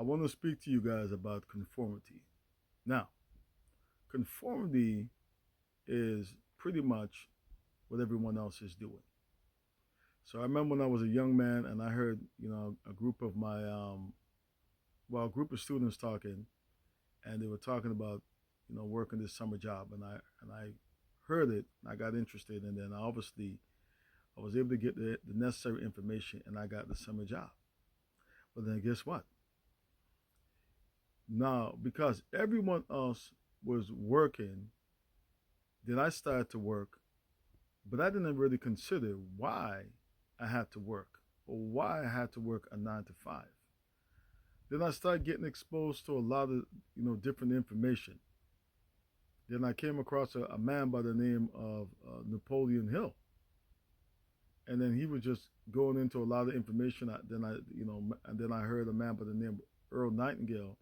want to speak to you guys about conformity. Now, conformity is pretty much what everyone else is doing. So I remember when I was a young man and I heard, a group of a group of students talking, and they were talking about, working this summer job, and I heard it, and I got interested, and then obviously I was able to get the necessary information, and I got the summer job. But then guess what? Now, because everyone else was working, then I started to work, but I didn't really consider why I had to work or why I had to work a 9 to 5. Then I started getting exposed to a lot of different information. Then I came across a man by the name of Napoleon Hill, and then he was just going into a lot of information. And then I heard a man by the name of Earl Nightingale,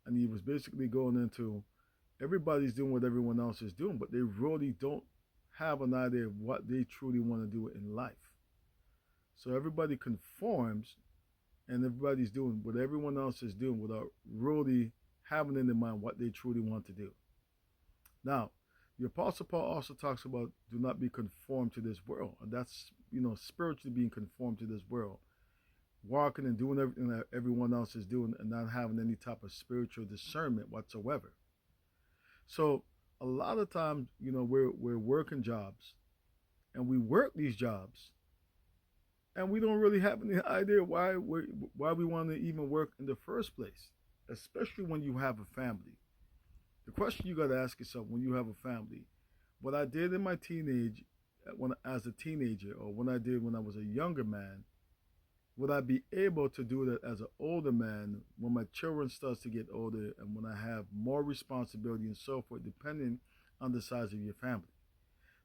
and he was basically going into everybody's doing what everyone else is doing, but they really don't have an idea of what they truly want to do in life. So everybody conforms, and everybody's doing what everyone else is doing without really having in their mind what they truly want to do. Now, the Apostle Paul also talks about do not be conformed to this world, and that's spiritually being conformed to this world, walking and doing everything that everyone else is doing, and not having any type of spiritual discernment whatsoever. So a lot of times, we're working jobs, and we work these jobs, and we don't really have any idea why we want to even work in the first place, especially when you have a family. The question you got to ask yourself when you have a family: what I did in my as a teenager, or when I did when I was a younger man, would I be able to do that as an older man when my children starts to get older and when I have more responsibility and so forth, depending on the size of your family?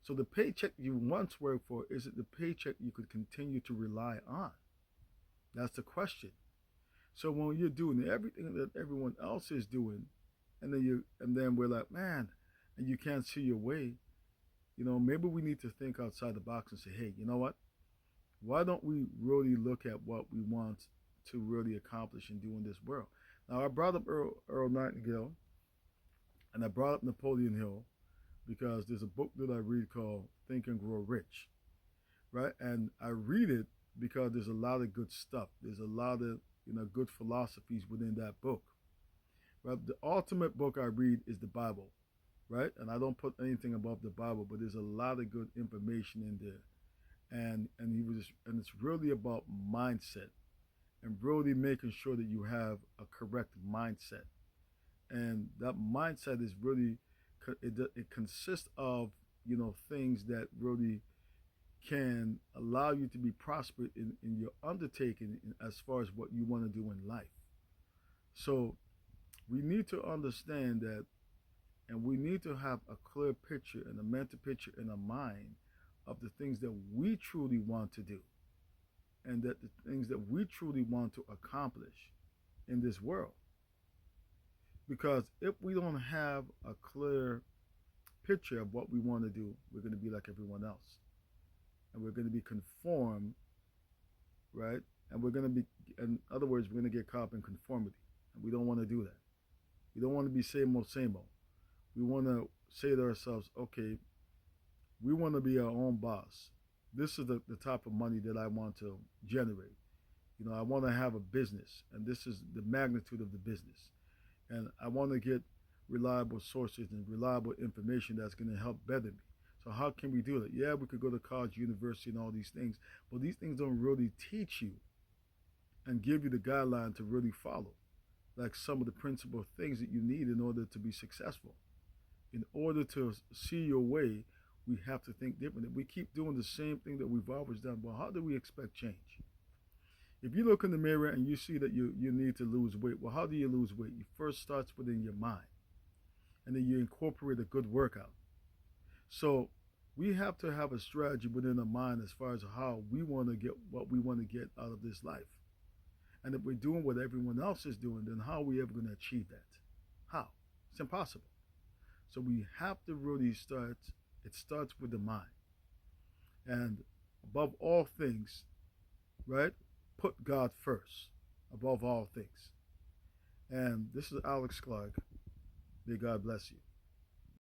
So the paycheck you once worked for, is it the paycheck you could continue to rely on? That's the question. So when you're doing everything that everyone else is doing, and then we're like, man, and you can't see your way, maybe we need to think outside the box and say, hey, you know what? Why don't we really look at what we want to really accomplish and do in this world? Now, I brought up Earl Nightingale, and I brought up Napoleon Hill because there's a book that I read called Think and Grow Rich, right? And I read it because there's a lot of good stuff. There's a lot of good philosophies within that book. Right? The ultimate book I read is the Bible, right? And I don't put anything above the Bible, but there's a lot of good information in there. And it's really about mindset and really making sure that you have a correct mindset. And that mindset is really it consists of things that really can allow you to be prosperous in your undertaking as far as what you want to do in life. So we need to understand that, and we need to have a clear picture and a mental picture in our mind of the things that we truly want to do, and that the things that we truly want to accomplish in this world. Because if we don't have a clear picture of what we want to do, we're going to be like everyone else, and we're going to be conformed, right? And we're going to be, in other words, we're going to get caught up in conformity, and we don't want to do that. We don't want to be same old, same old. We want to say to ourselves, okay, we want to be our own boss. This is the type of money that I want to generate. I want to have a business, and this is the magnitude of the business. And I want to get reliable sources and reliable information that's going to help better me. So how can we do that? Yeah, we could go to college, university, and all these things, but these things don't really teach you and give you the guideline to really follow, like some of the principal things that you need in order to be successful. In order to see your way, we have to think differently. We keep doing the same thing that we've always done. Well, how do we expect change? If you look in the mirror and you see that you need to lose weight, well, how do you lose weight? It first starts within your mind, and then you incorporate a good workout. So we have to have a strategy within our mind as far as how we want to get what we want to get out of this life. And if we're doing what everyone else is doing, then how are we ever going to achieve that? How? It's impossible. So we have to really it starts with the mind. And above all things, right, put God first, above all things. And this is Alex Clark. May God bless you.